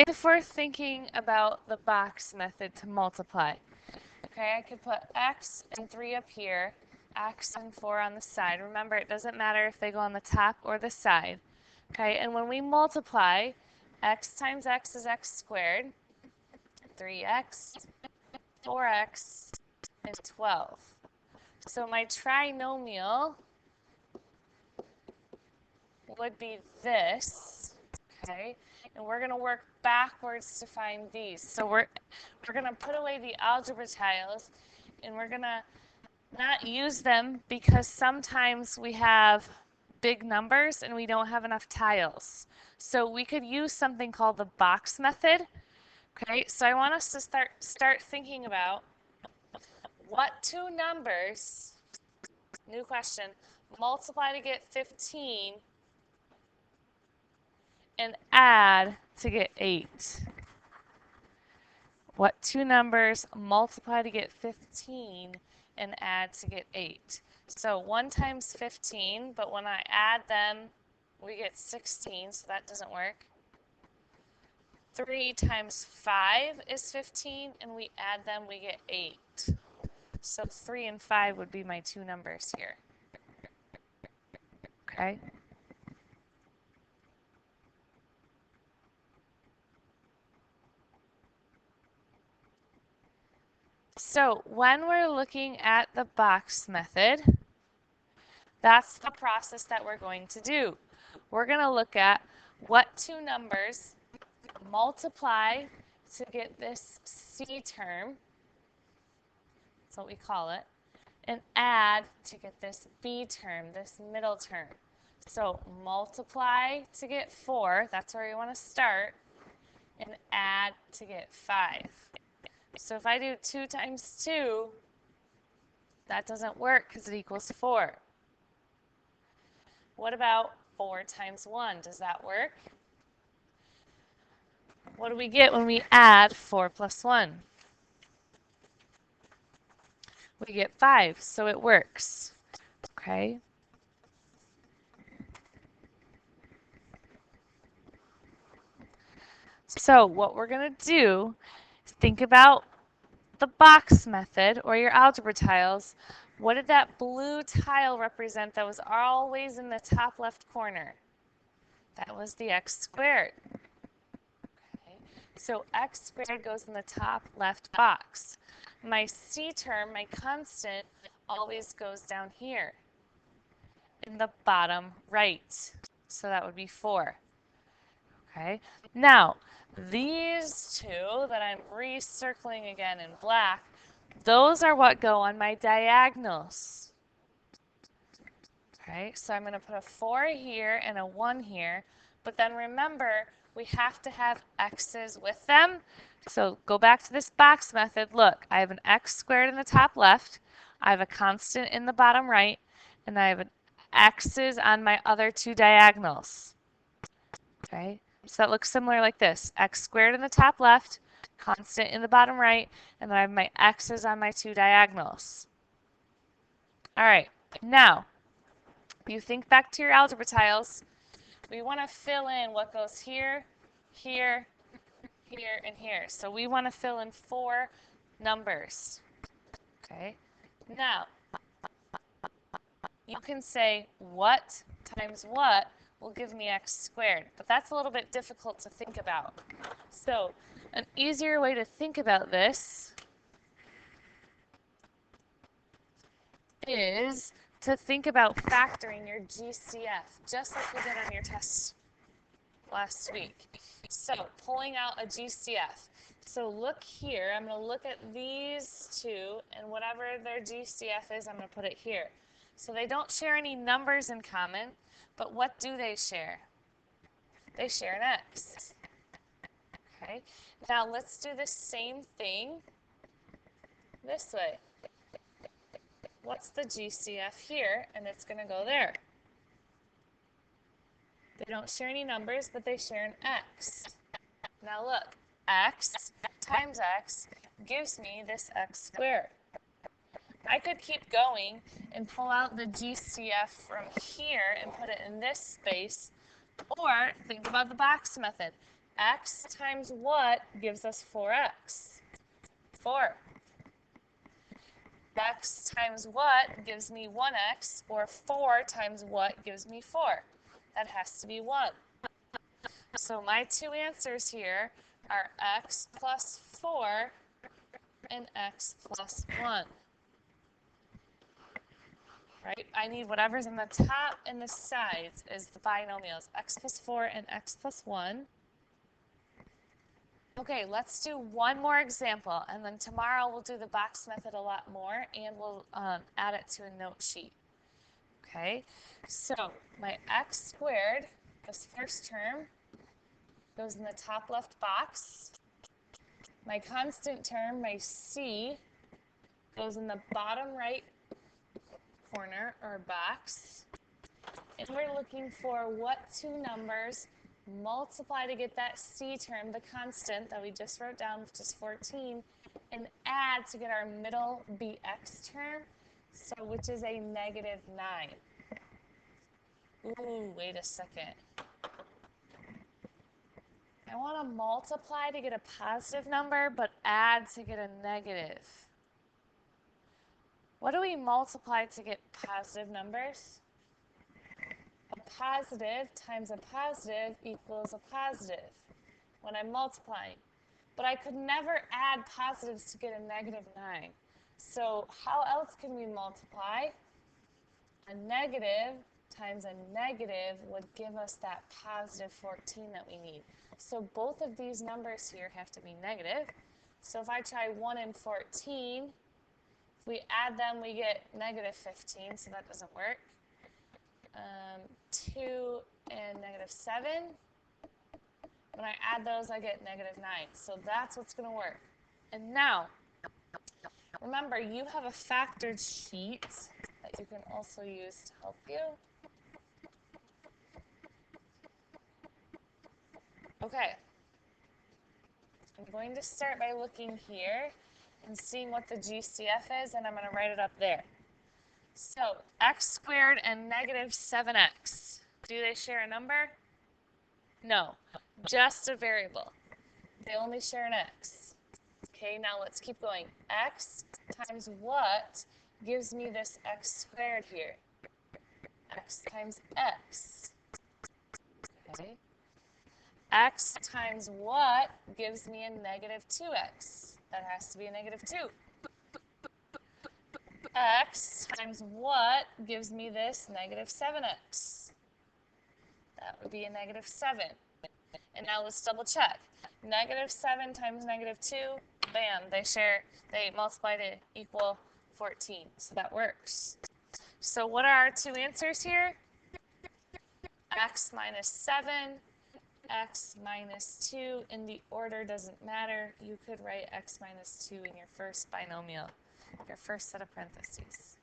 if we're thinking about the box method to multiply, okay, I could put x and 3 up here, x and 4 on the side. Remember, it doesn't matter if they go on the top or the side. Okay, and when we multiply, x times x is x squared, 3x, 4x, and 12. So my trinomial would be this, okay? And we're going to work backwards to find these. So we're going to put away the algebra tiles, and we're going to not use them because sometimes we have big numbers and we don't have enough tiles. So we could use something called the box method. Okay, so I want us to start thinking about what two numbers, new question, multiply to get 15 and add to get 8. What two numbers multiply to get 15 and add to get 8? So 1 times 15, but when I add them, we get 16, so that doesn't work. 3 times 5 is 15, and we add them, we get 8. So 3 and 5 would be my two numbers here. Okay? So when we're looking at the box method, that's the process that we're going to do. We're going to look at what two numbers multiply to get this C term, that's what we call it, and add to get this B term, this middle term. So multiply to get 4, that's where you want to start, and add to get 5. So if I do 2 times 2, that doesn't work because it equals 4. What about 4 times 1? Does that work? What do we get when we add 4 plus 1? We get 5, so it works. Okay? So what we're going to do is think about the box method or your algebra tiles. What did that blue tile represent that was always in the top left corner? That was the x squared. Okay. So x squared goes in the top left box. My C term, my constant, always goes down here in the bottom right. So that would be 4. Okay. Now, these two that I'm recircling again in black, those are what go on my diagonals. Okay, so I'm going to put a 4 here and a 1 here, but then remember, we have to have x's with them. So go back to this box method. Look, I have an x squared in the top left, I have a constant in the bottom right, and I have an x's on my other two diagonals. Okay, so that looks similar like this. X squared in the top left, constant in the bottom right, and then I have my x's on my two diagonals. All right, now, you think back to your algebra tiles. We want to fill in what goes here, here, here, and here. So we want to fill in 4 numbers. Okay, now, you can say what times what will give me x squared, but that's a little bit difficult to think about. So an easier way to think about this is to think about factoring your GCF, just like we did on your test last week. So pulling out a GCF. So look here, I'm going to look at these two, and whatever their GCF is, I'm going to put it here. So they don't share any numbers in common, but what do they share? They share an x. Okay, now let's do the same thing this way. What's the GCF here? And it's going to go there. They don't share any numbers, but they share an x. Now look, x times x gives me this x squared. I could keep going and pull out the GCF from here and put it in this space, or think about the box method. x times what gives us 4x? 4. X times what gives me 1x, or 4 times what gives me 4? That has to be 1. So my two answers here are x plus 4 and x plus 1. Right? I need whatever's in the top and the sides is the binomials, x plus 4 and x plus 1. Okay, let's do one more example, and then tomorrow we'll do the box method a lot more, and we'll add it to a note sheet. Okay, so my x squared, this first term, goes in the top left box. My constant term, my c, goes in the bottom right corner or box. And we're looking for what two numbers multiply to get that c term, the constant that we just wrote down, which is 14, and add to get our middle bx term, so which is a negative 9. Ooh, wait a second. I want to multiply to get a positive number, but add to get a negative. What do we multiply to get positive numbers? A positive times a positive equals a positive when I'm multiplying. But I could never add positives to get a negative 9. So how else can we multiply? A negative times a negative would give us that positive 14 that we need. So both of these numbers here have to be negative. So if I try 1 and 14, if we add them, we get negative 15, so that doesn't work. 2 and negative 7. When I add those, I get negative 9. So that's what's going to work. And now, remember, you have a factored sheet that you can also use to help you. Okay. I'm going to start by looking here and seeing what the GCF is, and I'm going to write it up there. So, x squared and negative 7x. Do they share a number? No, just a variable. They only share an x. Okay, now let's keep going. X times what gives me this x squared here? X times x. Okay. X times what gives me a negative 2x? That has to be a negative 2. X times what gives me this negative 7x? That would be a negative 7. And now let's double check. Negative 7 times negative 2, bam, they multiply to equal 14. So that works. So what are our two answers here? X minus 7, x minus 2. In the order doesn't matter. You could write x minus 2 in your first binomial, your first set of parentheses.